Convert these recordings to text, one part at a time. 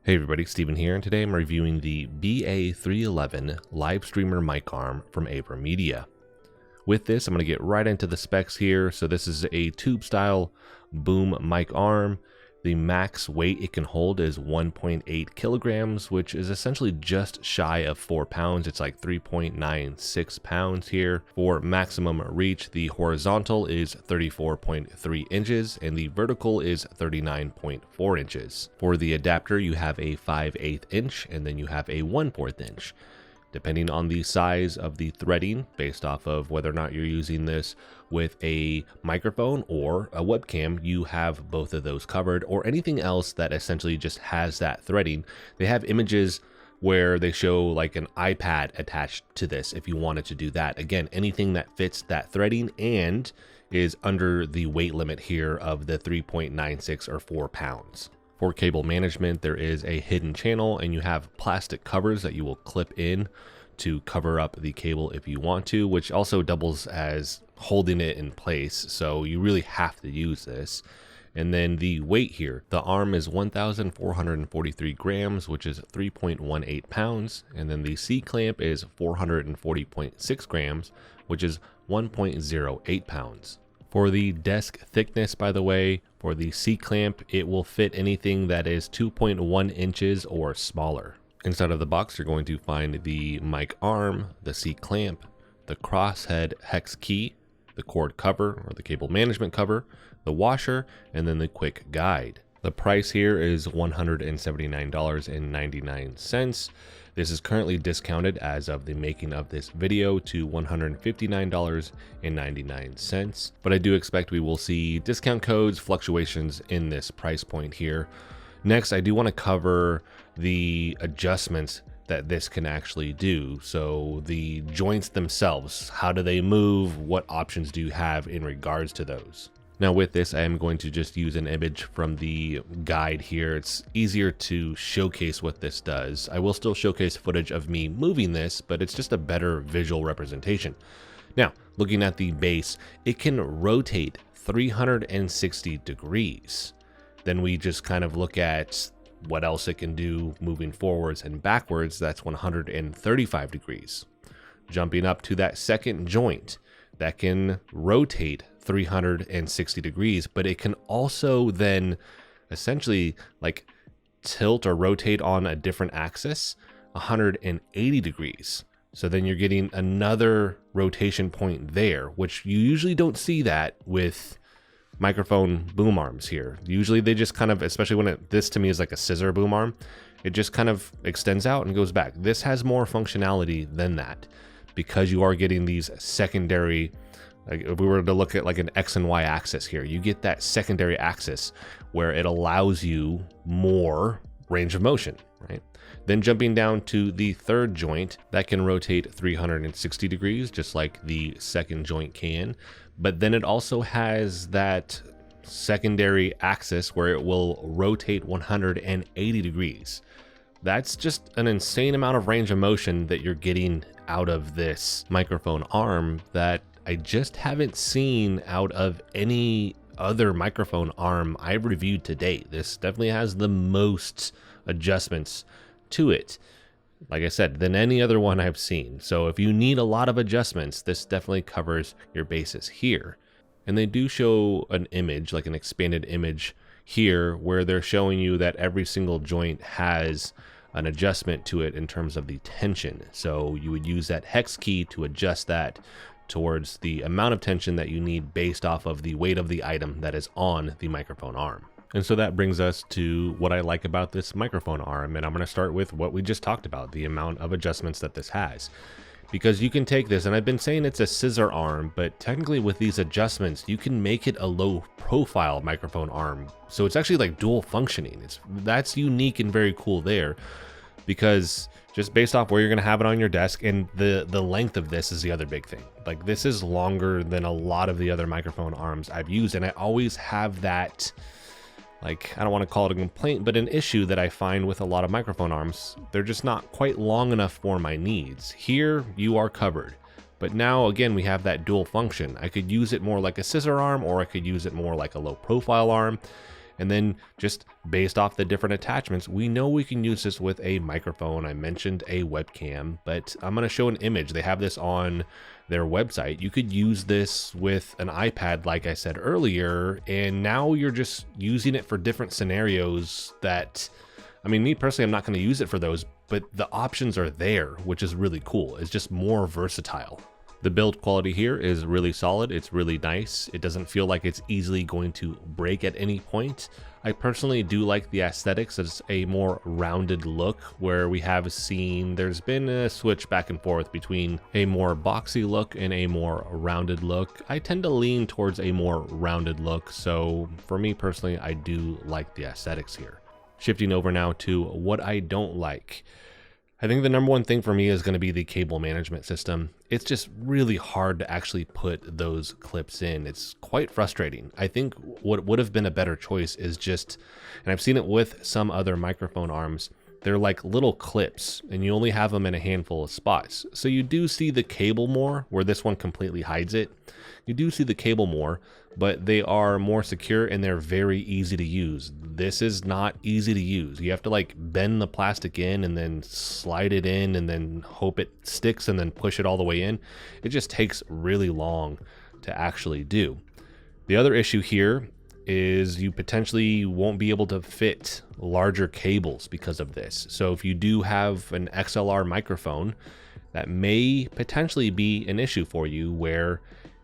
Hey everybody, Steven here, and today I'm reviewing the BA311 Live Streamer Mic Arm from AVerMedia. With this, I'm going to get right into the specs here. So this is a tube style boom mic arm. The max weight it can hold is 1.8 kilograms, which is essentially just shy of 4 pounds. It's like 3.96 pounds here. For maximum reach, the horizontal is 34.3 inches and the vertical is 39.4 inches. For the adapter, you have a 5/8 inch and then you have a 1/4 inch. Depending on the size of the threading, based off of whether or not you're using this with a microphone or a webcam, you have both of those covered, or anything else that essentially just has that threading. They have images where they show like an iPad attached to this if you wanted to do that. Again, anything that fits that threading and is under the weight limit here of the 3.96 or 4 pounds. For cable management, there is a hidden channel and you have plastic covers that you will clip in to cover up the cable if you want to, which also doubles as holding it in place. So you really have to use this. And then the weight here, the arm is 1,443 grams, which is 3.18 pounds. And then the C-clamp is 440.6 grams, which is 1.08 pounds. For the desk thickness, by the way, for the C-clamp, it will fit anything that is 2.1 inches or smaller. Inside of the box, you're going to find the mic arm, the C-clamp, the crosshead hex key, the cord cover or the cable management cover, the washer, and then the quick guide. The price here is $179.99. This is currently discounted as of the making of this video to $159.99, but I do expect we will see discount codes, fluctuations in this price point here. Next, I do want to cover the adjustments that this can actually do. So the joints themselves, how do they move? What options do you have in regards to those? Now with this, I am going to just use an image from the guide here. It's easier to showcase what this does. I will still showcase footage of me moving this, but it's just a better visual representation. Now, looking at the base, it can rotate 360 degrees. Then we just kind of look at what else it can do moving forwards and backwards. That's 135 degrees. Jumping up to that second joint, that can rotate 360 degrees, but it can also then essentially like tilt or rotate on a different axis 180 degrees. So then you're getting another rotation point there, which you usually don't see that with microphone boom arms here. Usually they just kind of, especially when this to me is like a scissor boom arm, it just kind of extends out and goes back. This has more functionality than that because you are getting these secondary, like if we were to look at like an X and Y axis here, you get that secondary axis where it allows you more range of motion, right? Then jumping down to the third joint, that can rotate 360 degrees, just like the second joint can. But then it also has that secondary axis where it will rotate 180 degrees. That's just an insane amount of range of motion that you're getting out of this microphone arm that I just haven't seen out of any other microphone arm I've reviewed to date. This definitely has the most adjustments to it, like I said, than any other one I've seen. So if you need a lot of adjustments, this definitely covers your bases here. And they do show an image, like an expanded image here, where they're showing you that every single joint has an adjustment to it in terms of the tension. So you would use that hex key to adjust that towards the amount of tension that you need based off of the weight of the item that is on the microphone arm. And so that brings us to what I like about this microphone arm. And I'm going to start with what we just talked about, the amount of adjustments that this has. Because you can take this, and I've been saying it's a scissor arm, but technically with these adjustments, you can make it a low profile microphone arm. So it's actually like dual functioning. That's unique and very cool there, because just based off where you're going to have it on your desk, and the length of this is the other big thing. Like this is longer than a lot of the other microphone arms I've used. And I always have that, like, I don't want to call it a complaint, but an issue that I find with a lot of microphone arms. They're just not quite long enough for my needs. Here you are covered, but now again we have that dual function. I could use it more like a scissor arm, or I could use it more like a low profile arm. And then just based off the different attachments, we know we can use this with a microphone. I mentioned a webcam, but I'm going to show an image. They have this on their website. You could use this with an iPad, like I said earlier, and now you're just using it for different scenarios that, I mean, me personally, I'm not going to use it for those, but the options are there, which is really cool. It's just more versatile. The build quality here is really solid. It's really nice. It doesn't feel like it's easily going to break at any point. I personally do like the aesthetics. It's a more rounded look, where we have seen there's been a switch back and forth between a more boxy look and a more rounded look. I tend to lean towards a more rounded look. So for me personally, I do like the aesthetics here. Shifting over now to what I don't like. I think the number one thing for me is going to be the cable management system. It's just really hard to actually put those clips in. It's quite frustrating. I think what would have been a better choice is just, and I've seen it with some other microphone arms, they're like little clips and you only have them in a handful of spots. So you do see the cable more, where this one completely hides it. You do see the cable more, but they are more secure and they're very easy to use. This is not easy to use. You have to like bend the plastic in and then slide it in and then hope it sticks and then push it all the way in. It just takes really long to actually do. The other issue here is you potentially won't be able to fit larger cables because of this. So if you do have an XLR microphone, that may potentially be an issue for you, where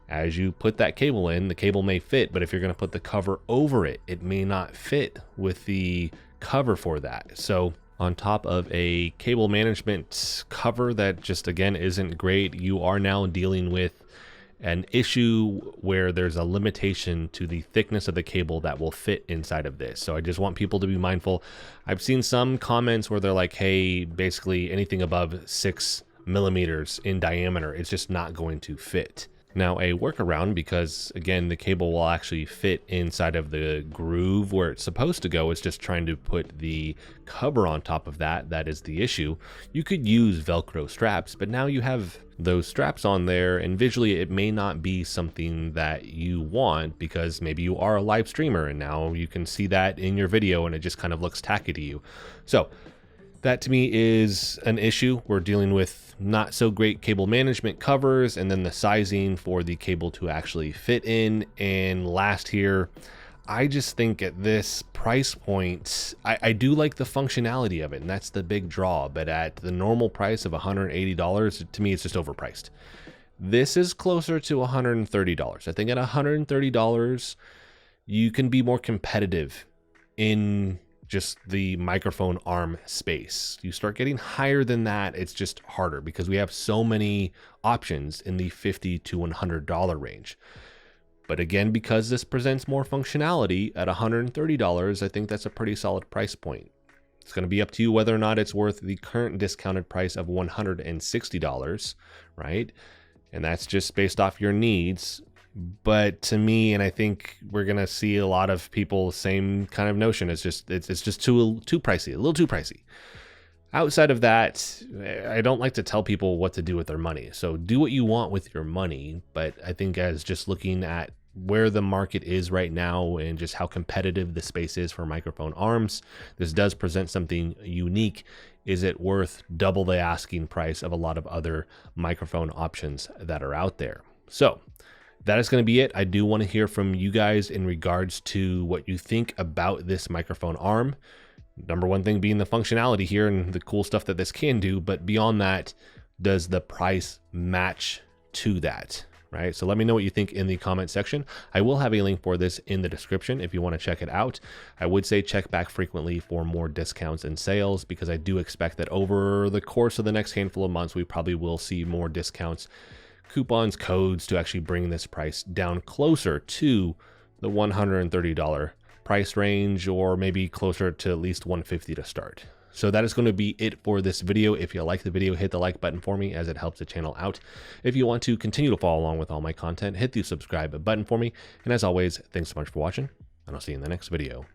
as you put that cable in, the cable may fit, but if you're going to put the cover over it, it may not fit with the cover for that. So on top of a cable management cover that just, again, isn't great, you are now dealing with an issue where there's a limitation to the thickness of the cable that will fit inside of this. So I just want people to be mindful. I've seen some comments where they're like, hey, basically anything above 6 millimeters in diameter, it's just not going to fit. Now, a workaround, because again, the cable will actually fit inside of the groove where it's supposed to go, is just trying to put the cover on top of that. That is the issue. You could use Velcro straps, but now you have those straps on there, and visually it may not be something that you want, because maybe you are a live streamer and now you can see that in your video and it just kind of looks tacky to you. So that to me is an issue. We're dealing with not so great cable management covers, and then the sizing for the cable to actually fit in. And last here, I just think at this price point, I do like the functionality of it, and that's the big draw. But at the normal price of $180, to me, it's just overpriced. This is closer to $130. I think at $130, you can be more competitive in just the microphone arm space. You start getting higher than that, it's just harder, because we have so many options in the $50 to $100 range. But again, because this presents more functionality at $130, I think that's a pretty solid price point. It's going to be up to you whether or not it's worth the current discounted price of $160, right? And that's just based off your needs. But to me, and I think we're gonna see a lot of people, same kind of notion. It's just too pricey, a little too pricey. Outside of that, I don't like to tell people what to do with their money. So do what you want with your money. But I think as just looking at where the market is right now and just how competitive the space is for microphone arms, this does present something unique. Is it worth double the asking price of a lot of other microphone options that are out there? So that is going to be it. I do want to hear from you guys in regards to what you think about this microphone arm. Number one thing being the functionality here and the cool stuff that this can do, but beyond that, does the price match to that, right? So let me know what you think in the comment section. I will have a link for this in the description if you want to check it out. I would say check back frequently for more discounts and sales, because I do expect that over the course of the next handful of months, we probably will see more discounts, coupons, codes to actually bring this price down closer to the $130 price range, or maybe closer to at least $150 to start. So that is going to be it for this video. If you like the video, hit the like button for me, as it helps the channel out. If you want to continue to follow along with all my content, hit the subscribe button for me. And as always, thanks so much for watching, and I'll see you in the next video.